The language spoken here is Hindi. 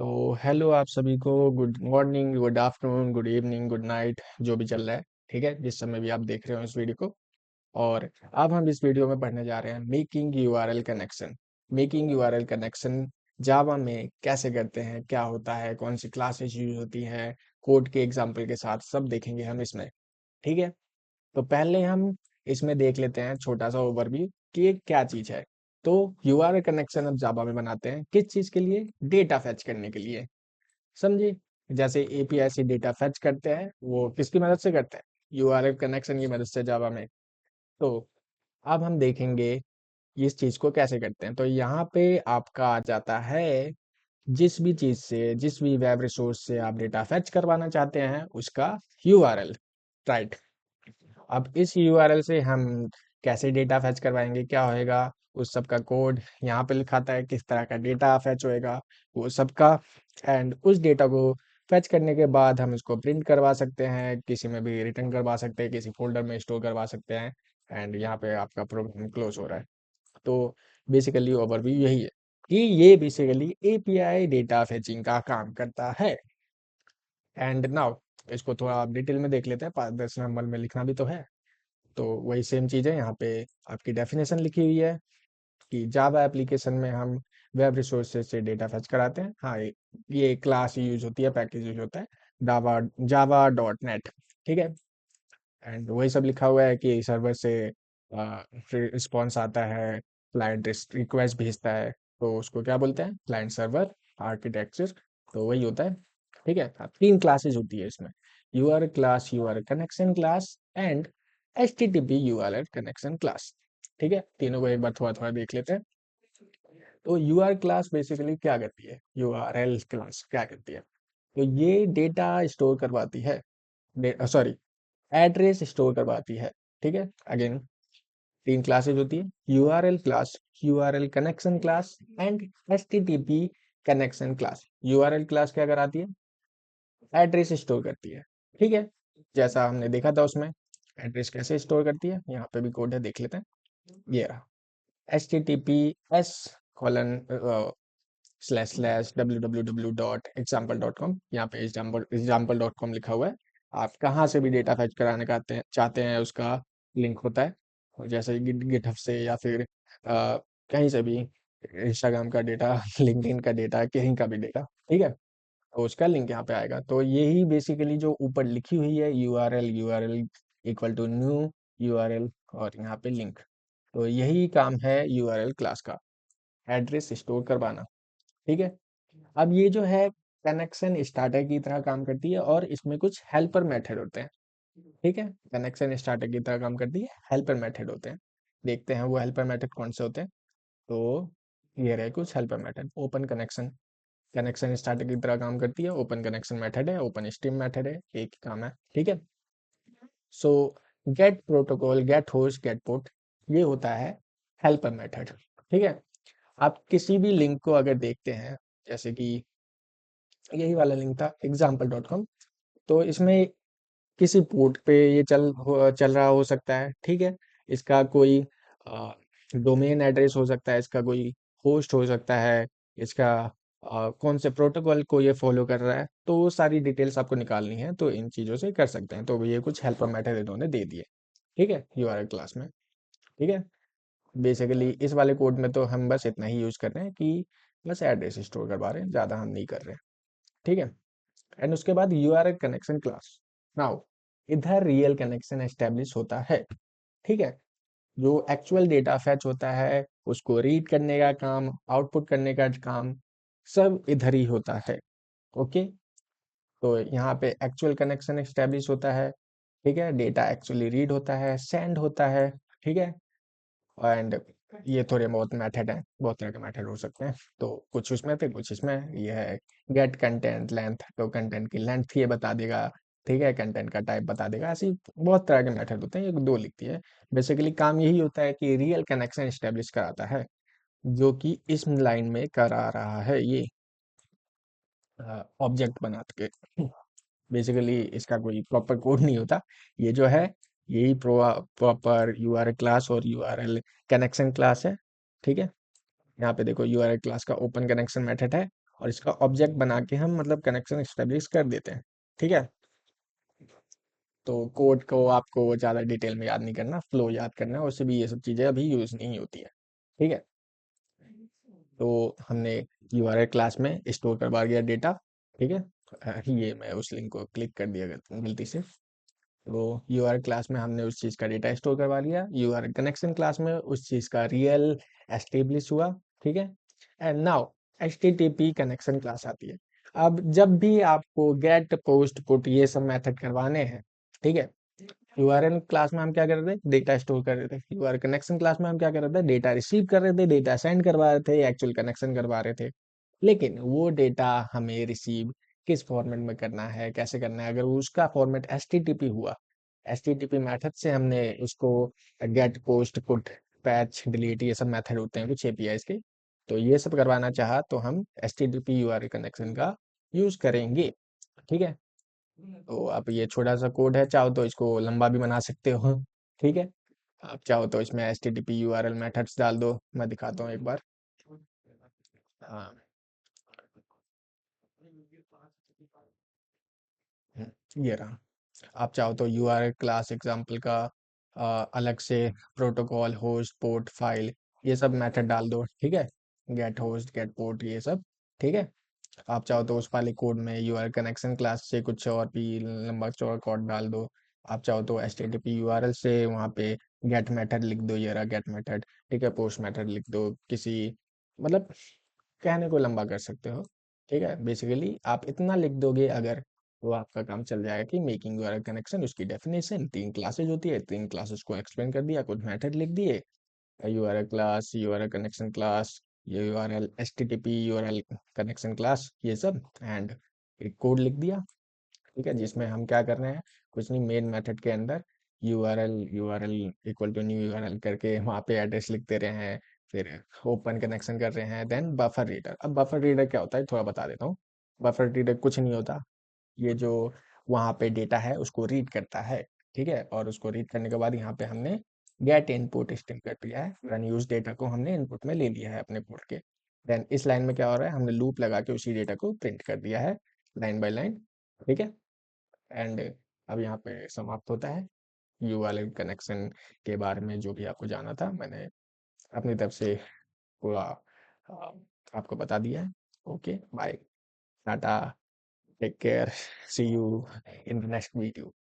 तो हेलो आप सभी को। Good morning, good afternoon, good evening, good night, जो भी चल रहा है। ठीक है, जिस समय भी आप देख रहे हो इस वीडियो को। और अब हम इस वीडियो में पढ़ने जा रहे हैं making URL connection. Making URL connection Java में कैसे करते हैं, क्या होता है, कौन सी क्लासेस यूज होती है, कोड के एग्जाम्पल के साथ सब देखेंगे हम इसमें। ठीक है, तो पहले हम इसमें देख लेते हैं छोटा सा ओवरव्यू कि ये क्या चीज है। तो यूआरएल कनेक्शन अब जावा में बनाते हैं किस चीज के लिए? डेटा फेच करने के लिए। समझे? जैसे एपीआई से डेटा फेच करते हैं, वो किसकी मदद से करते हैं? यूआरएल कनेक्शन की मदद से जावा में। तो अब हम देखेंगे इस चीज को कैसे करते हैं। तो यहाँ पे आपका आ जाता है, जिस भी चीज से, जिस भी वेब रिसोर्स से आप डेटा फेच करवाना चाहते हैं उसका यूआरएल। राइट। अब इस यूआरएल से हम कैसे डेटा फेच करवाएंगे, क्या होएगा, उस सब का कोड यहाँ पे लिखाता है, किस तरह का डेटा फेच होएगा वो सबका। एंड उस डेटा को फेच करने के बाद हम इसको प्रिंट करवा सकते हैं, किसी में भी रिटर्न करवा सकते हैं, किसी फोल्डर में स्टोर करवा सकते हैं। एंड यहाँ पे आपका प्रोग्राम क्लोज हो रहा है। तो बेसिकली ओवरव्यू यही है कि ये बेसिकली एपीआई डेटा फेचिंग का काम करता है। एंड नाउ इसको थोड़ा आप डिटेल में देख लेते हैं, 5-10 नंबर में लिखना भी तो है। तो वही सेम चीज़ है, यहाँ पे आपकी डेफिनेशन लिखी हुई है कि जावा एप्लीकेशन में हम वेब रिसोर्सेज से डेटा फेच कराते हैं। हाँ, ये क्लास यूज होती है, पैकेज यूज होता है, जावा जावा डॉट नेट। ठीक है, एंड वही सब लिखा हुआ है कि सर्वर से रिस्पॉन्स आता है, क्लाइंट रिक्वेस्ट भेजता है, तो उसको क्या बोलते हैं? Client server architecture. तो वही होता है। ठीक है, अब 3 क्लासेज होती है इसमें: URL class, URL connection class and HTTP URL connection class. ठीक है, तीनों को एक बार थोड़ा थोड़ा देख लेते हैं। तो यूआरएल क्लास बेसिकली क्या करती है, यूआरएल क्लास क्या करती है? तो ये डेटा स्टोर करवाती है, सॉरी, एड्रेस स्टोर करवाती है। ठीक है, अगेन 3 क्लासेज होती है: URL class, URL connection class and HTTP connection class. URL class क्या कराती है? एड्रेस स्टोर करती है। ठीक है, जैसा हमने देखा था उसमें एड्रेस कैसे स्टोर करती है, यहाँ पे भी कोड है, देख लेते हैं। ये रहा, https कॉलन //www.example.com। यहाँ पे example.com लिखा हुआ है। आप कहाँ से भी डेटा फेच कराने का चाहते हैं उसका लिंक होता है। और जैसे गिटहब से या फिर कहीं से भी, इंस्टाग्राम का डेटा, लिंक्डइन का डेटा, कहीं का भी डेटा। ठीक है, तो उसका लिंक यहाँ पे आएगा। तो यही बेसिकली जो ऊपर लिखी हुई है URL, URL equal to new URL और यहाँ पे लिंक, तो यही काम है यूआरएल क्लास का, एड्रेस स्टोर करवाना। ठीक है, अब ये जो है कनेक्शन स्टार्टर की तरह काम करती है और इसमें कुछ हेल्पर मेथड होते हैं। ठीक है, कनेक्शन स्टार्टर की तरह काम करती है, हेल्पर मेथड होते हैं। देखते हैं वो हेल्पर मेथड कौन से होते हैं। तो ये रहे कुछ helper method: open connection, connection starter की तरह काम करती है, ओपन कनेक्शन मेथड है, ओपन स्ट्रीम मेथड है, एक ही काम है। ठीक है, so get protocol, get host, get port, ये होता है हेल्पर मेथड। ठीक है, आप किसी भी लिंक को अगर देखते हैं, जैसे कि यही वाला लिंक था example.com, तो इसमें किसी पोर्ट पे ये चल रहा हो सकता है। ठीक है, इसका कोई डोमेन एड्रेस हो सकता है, इसका कोई होस्ट हो सकता है, इसका कौन से प्रोटोकॉल को ये फॉलो कर रहा है, तो वो सारी डिटेल्स आपको निकालनी है, तो इन चीज़ों से कर सकते हैं। तो ये कुछ हेल्पर मेथड इन्होंने दे दिए। ठीक है, यूआरएल क्लास में। ठीक है, बेसिकली इस वाले कोड में तो हम बस इतना ही यूज कर रहे हैं कि बस एड्रेस स्टोर करवा रहे हैं, ज़्यादा हम नहीं कर रहे हैं। ठीक है, एंड उसके बाद यूआरएल कनेक्शन क्लास। नाउ इधर रियल कनेक्शन एस्टेब्लिश होता है। ठीक है, जो एक्चुअल डेटा फेच होता है उसको रीड करने का काम, आउटपुट करने का काम, सब इधर ही होता है। ओके, तो यहाँ पे एक्चुअल कनेक्शन एस्टेब्लिश होता है। ठीक है, डेटा एक्चुअली रीड होता है, सेंड होता है। ठीक है, एंड ये थोड़े बहुत मेथड हैं, बहुत तरह के मेथड हो सकते हैं, तो कुछ उसमें थे कुछ इसमें। ये है गेट कंटेंट लेंथ, तो कंटेंट की लेंथ ये बता देगा। ठीक है, कंटेंट का टाइप बता देगा। ऐसी बहुत तरह के मेथड होते हैं, ये दो लिखती है। बेसिकली काम यही होता है कि रियल कनेक्शन स्टेब्लिश कराता है, जो कि इस लाइन में करा रहा है ये ऑब्जेक्ट बना के। बेसिकली इसका कोई प्रॉपर कोड नहीं होता, ये जो है यही प्रॉपर यूआरएल क्लास और यूआरएल कनेक्शन क्लास है। ठीक है, यहाँ पे देखो यूआरएल क्लास का ओपन कनेक्शन मेथड है और इसका ऑब्जेक्ट बना के हम मतलब कनेक्शन एस्टेब्लिश कर देते हैं। ठीक है, तो कोड को आपको ज़्यादा डिटेल में याद नहीं करना, फ्लो याद करना है, उससे भी ये सब चीज़ें अभी यूज़ नहीं होती है। ठीक है, तो हमने यूआरएल क्लास में स्टोर करवा दिया डेटा। ठीक है, ये मैं उस लिंक को क्लिक कर दिया गलती से। तो यूआरएल क्लास में हमने उस चीज़ का डेटा स्टोर करवा लिया, यूआरएल कनेक्शन क्लास में उस चीज़ का रियल एस्टेब्लिश हुआ। ठीक है, and now HTTP connection class आती है। अब जब भी आपको गेट पोस्ट पुट ये सब मेथड करवाने हैं, ठीक है, यूआरएल क्लास में हम क्या कर रहे थे, डेटा स्टोर कर रहे थे। यूआरएल कनेक्शन क्लास में हम क्या कर रहे थे, डेटा रिसीव कर रहे थे, डेटा सेंड करवा रहे थे, एक्चुअल कनेक्शन करवा रहे थे। लेकिन वो डेटा हमें रिसीव किस फॉर्मेट में करना है, कैसे करना है, अगर उसका फॉर्मेट एचटीटीपी हुआ, एचटीटीपी मेथड से हमने उसको get post put patch delete ये सब मेथड होते हैं कुछ एपीआईज के, तो ये सब करवाना चाहा तो हम एचटीटीपी यूआरएल कनेक्शन का यूज करेंगे। ठीक है, तो आप ये छोटा सा कोड है, चाहो तो इसको लंबा भी बना सकते हो। ठीक है, आप चाहो तो इसमें H T T P U R L methods डाल दो, मैं दिखाता हूँ एक बार। हाँ, ये रहा। आप चाहो तो you R L class example का अलग से प्रोटोकॉल होस्ट पोर्ट फाइल ये सब मेथड डाल दो। ठीक है, गेट होस्ट गेट पोर्ट ये सब। ठीक है, आप चाहो तो उस वाले कोड में यूआरएल कनेक्शन क्लास से कुछ और भी लंबा चौड़ा कोड डाल दो। आप चाहो तो H T T P URL से वहाँ पे गेट मेथड लिख दो, ये रहा गेट मेथड। ठीक है, पोस्ट मेथड लिख दो किसी, मतलब कहने को लंबा कर सकते हो। ठीक है, बेसिकली आप इतना लिख दोगे अगर, तो आपका काम चल जाएगा कि मेकिंग यूआरएल कनेक्शन, उसकी डेफिनेशन, 3 क्लासेज होती है, 3 क्लासेस को एक्सप्लेन कर दिया, कुछ मेथड लिख दिए, URL class, URL connection class, ये URL HTTP URL connection class, ये सब, एंड एक कोड लिख दिया। ठीक है, जिसमें हम क्या कर रहे हैं, कुछ नहीं, मेन मेथड के अंदर URL URL equal to new URL करके वहाँ पे एड्रेस लिख दे रहे हैं, फिर ओपन कनेक्शन कर रहे हैं, देन बफर रीडर। अब बफर रीडर क्या होता है थोड़ा बता देता हूँ। बफर रीडर कुछ नहीं होता, ये जो वहाँ पे डेटा है उसको रीड करता है। ठीक है, और उसको रीड करने के बाद यहाँ पे हमने गेट इनपुट स्ट्रिंग कर दिया है, रन यूज डेटा को हमने इनपुट में ले लिया है अपने पोर्ट के। देन इस लाइन में क्या हो रहा है, हमने लूप लगा के उसी डेटा को प्रिंट कर दिया है लाइन बाय लाइन। ठीक है, एंड अब यहाँ पे समाप्त होता है यू वाले कनेक्शन के बारे में, जो भी आपको जाना था मैंने अपनी तरफ से पूरा आ, आपको बता दिया है। Okay, bye, tata, take care, see you in the next video.